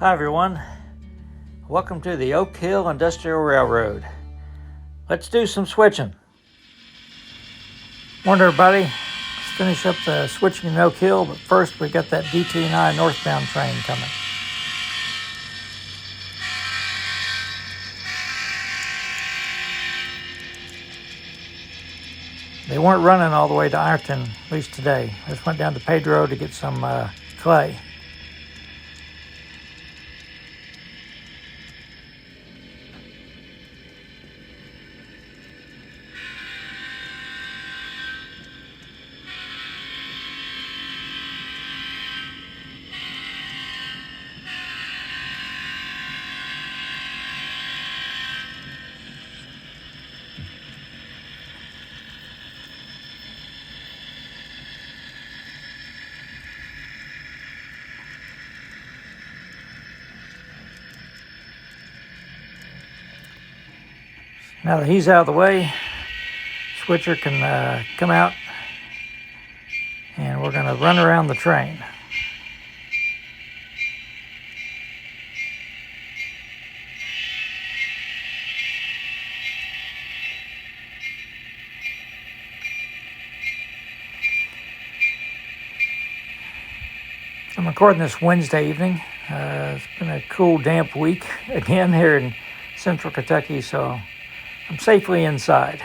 Hi everyone, welcome to the Oak Hill Industrial Railroad. Let's do some switching. Morning everybody, let's finish up the switching in Oak Hill, but first we got that DT9 northbound train coming. They weren't running all the way to Ironton, at least today. I just went down to Pedro to get some clay. Now that he's out of the way, switcher can come out and we're going to run around the train. I'm recording this Wednesday evening. It's been a cool, damp week again here in central Kentucky, so I'm safely inside.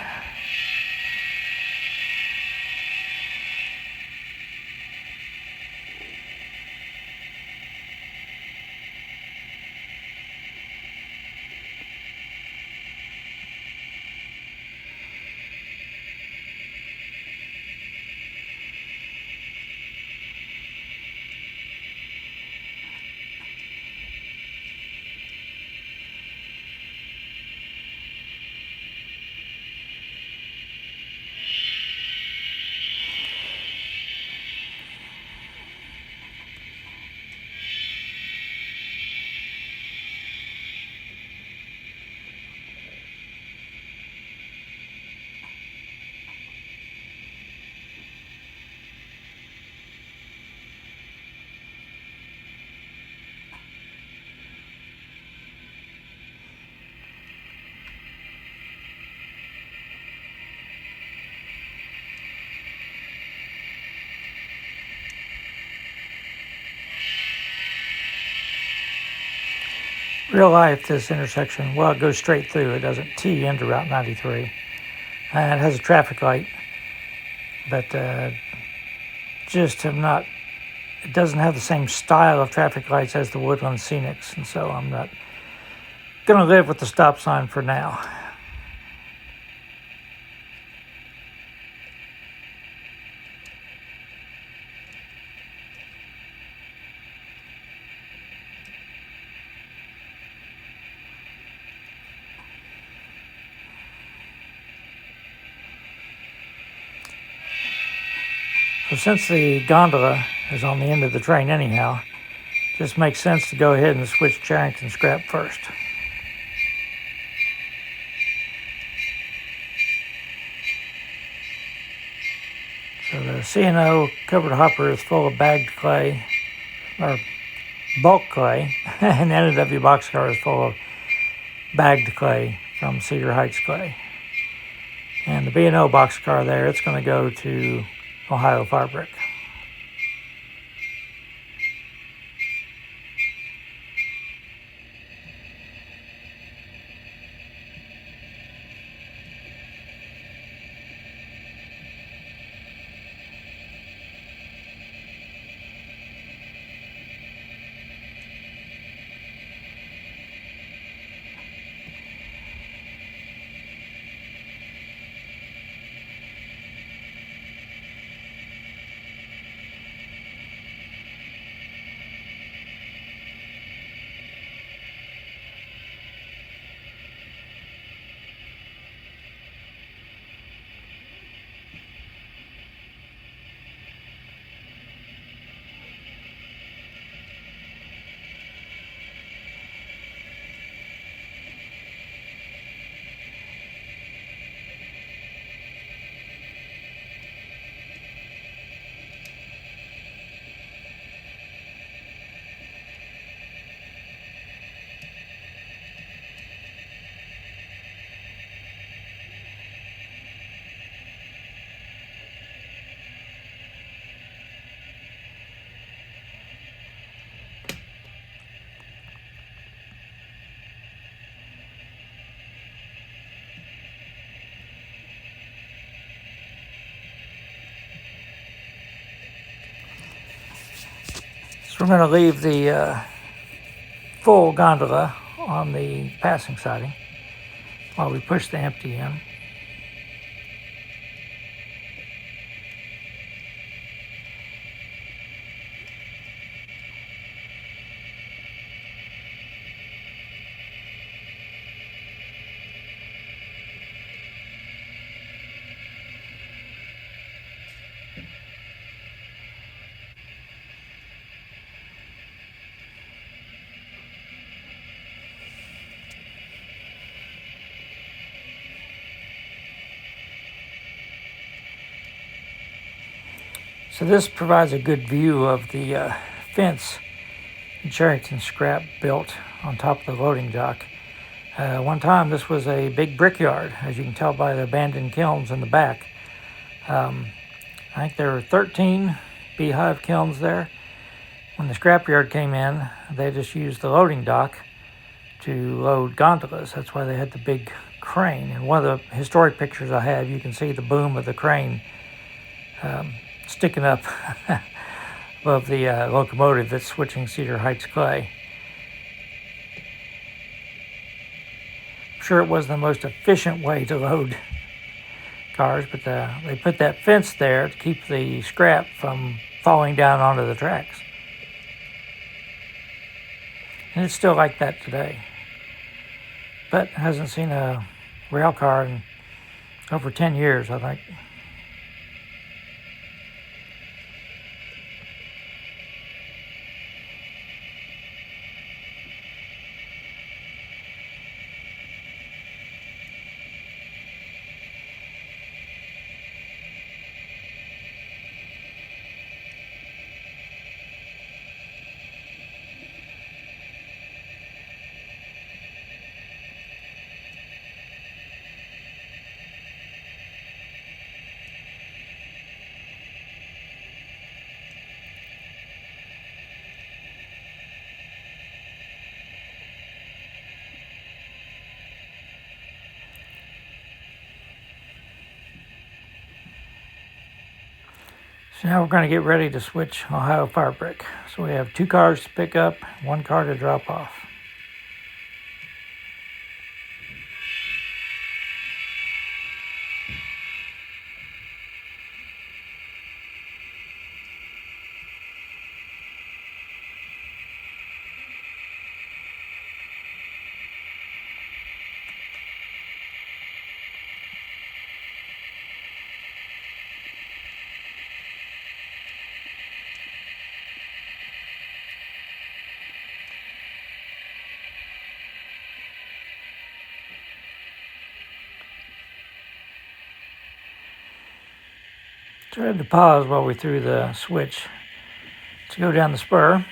Real life, this intersection, well, it goes straight through. It doesn't tee into Route 93. And it has a traffic light, but just have not, it doesn't have the same style of traffic lights as the Woodland Scenics, and so I'm not going to live with the stop sign for now. So since the gondola is on the end of the train anyhow, it just makes sense to go ahead and switch Charrington scrap first. So the C&O covered hopper is full of bagged clay, or bulk clay, and the NW boxcar is full of bagged clay from Cedar Heights clay. And the B&O boxcar there, it's going to go to Ohio Firebrick. So we're going to leave the full gondola on the passing siding while we push the empty in. So this provides a good view of the fence Charrington scrap built on top of the loading dock. One time this was a big brickyard, as you can tell by the abandoned kilns in the back. I think there were 13 beehive kilns there. When the scrapyard came in, they just used the loading dock to load gondolas. That's why they had the big crane. And one of the historic pictures I have, you can see the boom of the crane sticking up above the locomotive that's switching Cedar Heights clay. I'm sure it wasn't the most efficient way to load cars, but they put that fence there to keep the scrap from falling down onto the tracks. And it's still like that today. But hasn't seen a rail car in over 10 years, I think. So now we're going to get ready to switch Ohio Firebrick. So we have 2 cars to pick up, 1 car to drop off. So I had to pause while we threw the switch to go down the spur.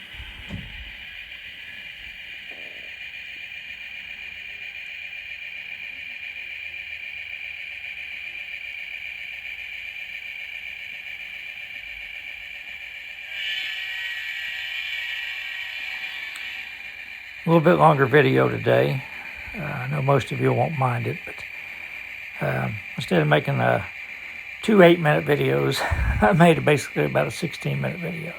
A little bit longer video today. I know most of you won't mind it, but instead of making 2 8-minute videos, I made basically about a 16-minute video.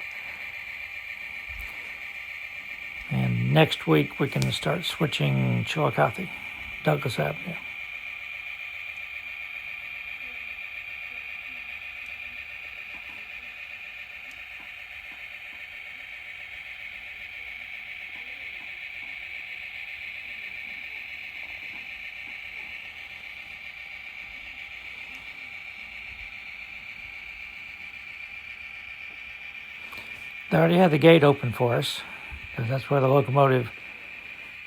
And next week we can start switching Chillicothe, Douglas Avenue. They already had the gate open for us, because that's where the locomotive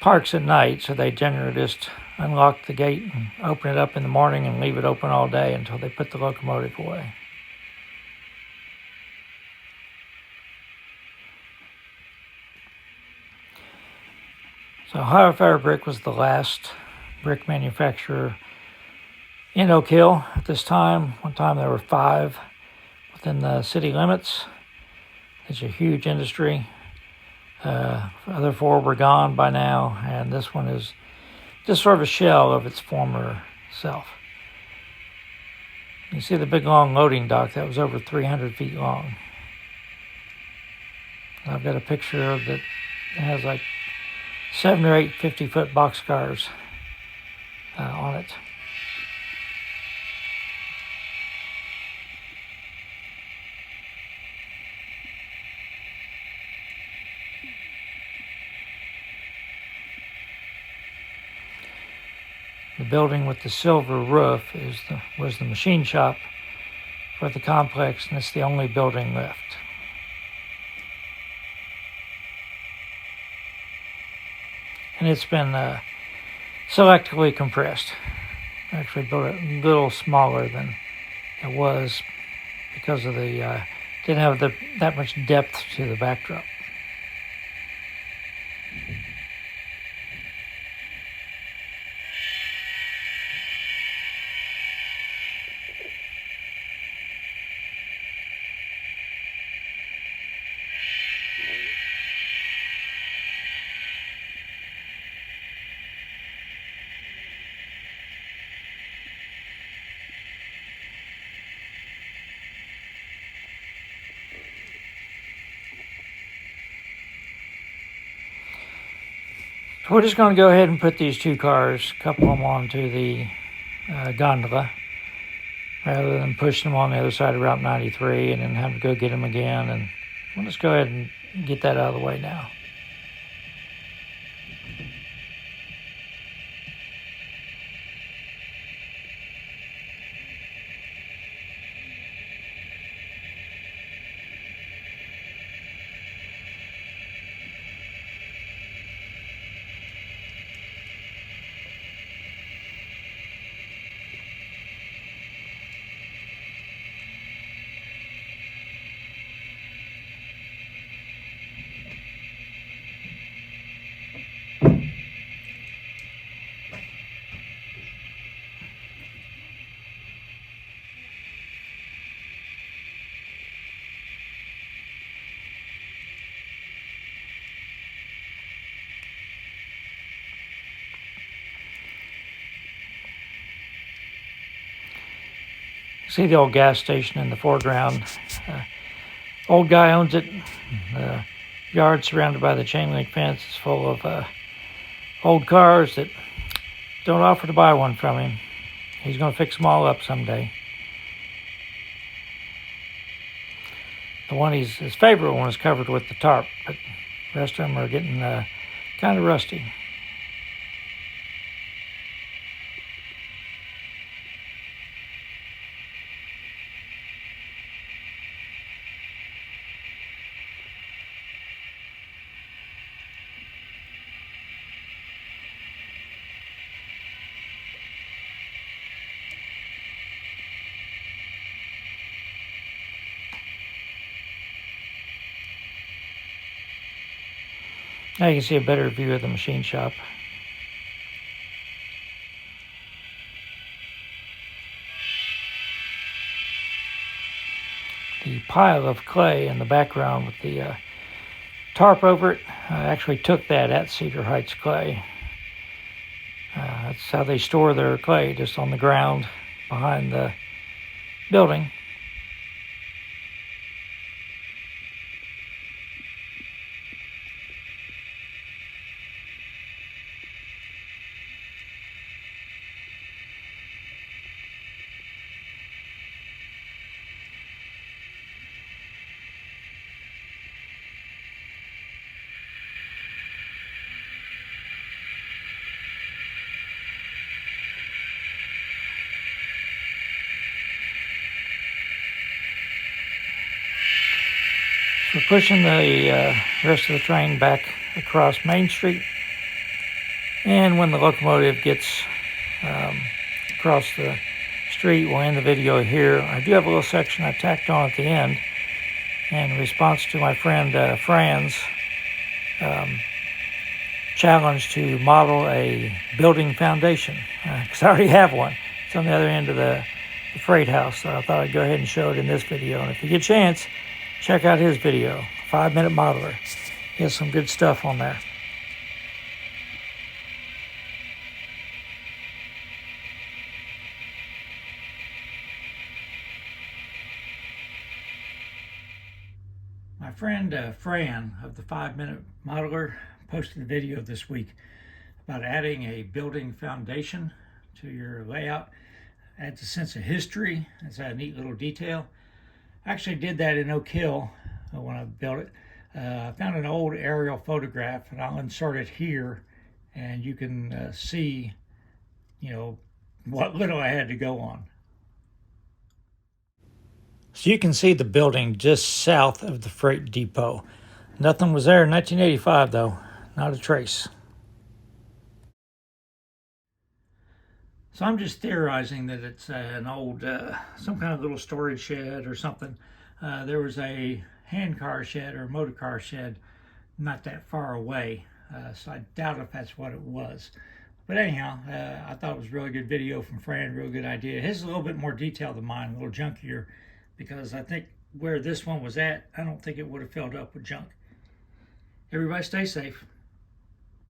parks at night, so they generally just unlock the gate and open it up in the morning and leave it open all day until they put the locomotive away. So Ohio Firebrick was the last brick manufacturer in Oak Hill at this time. One time there were 5 within the city limits. It's a huge industry. Other 4 were gone by now, and this one is just sort of a shell of its former self. You see the big long loading dock that was over 300 feet long. I've got a picture of that has like 7 or 8 50-foot boxcars on it. The building with the silver roof was the machine shop for the complex, and it's the only building left. And it's been selectively compressed. Actually built it a little smaller than it was because of the didn't have that much depth to the backdrop. So we're just going to go ahead and put these 2 cars, couple them onto the gondola, rather than pushing them on the other side of Route 93 and then have to go get them again. And we'll just go ahead and get that out of the way now. See the old gas station in the foreground. Old guy owns it. The yard surrounded by the chain link fence is full of old cars that don't offer to buy one from him. He's going to fix them all up someday. The one his favorite one is covered with the tarp, but the rest of them are getting kind of rusty. Now you can see a better view of the machine shop. The pile of clay in the background with the tarp over it, I actually took that at Cedar Heights Clay. That's how they store their clay, just on the ground behind the building. We're pushing the rest of the train back across Main Street, and when the locomotive gets across the street, we'll end the video here. I do have a little section I tacked on at the end in response to my friend Fran's challenge to model a building foundation, because I already have one. It's on the other end of the freight house, so I thought I'd go ahead and show it in this video. And if you get a chance, check out his video, 5-Minute Modeler. He has some good stuff on there. My friend Fran of the 5-Minute Modeler posted a video this week about adding a building foundation to your layout. Adds a sense of history. It's a neat little detail. I actually did that in Oak Hill when I built it. I found an old aerial photograph, and I'll insert it here, and you can see, what little I had to go on. So you can see the building just south of the freight depot. Nothing was there in 1985, though. Not a trace. So I'm just theorizing that it's an old, some kind of little storage shed or something. There was a hand car shed or motor car shed not that far away. So I doubt if that's what it was. But anyhow, I thought it was a really good video from Fran, real good idea. His is a little bit more detailed than mine, a little junkier, because I think where this one was at, I don't think it would have filled up with junk. Everybody stay safe.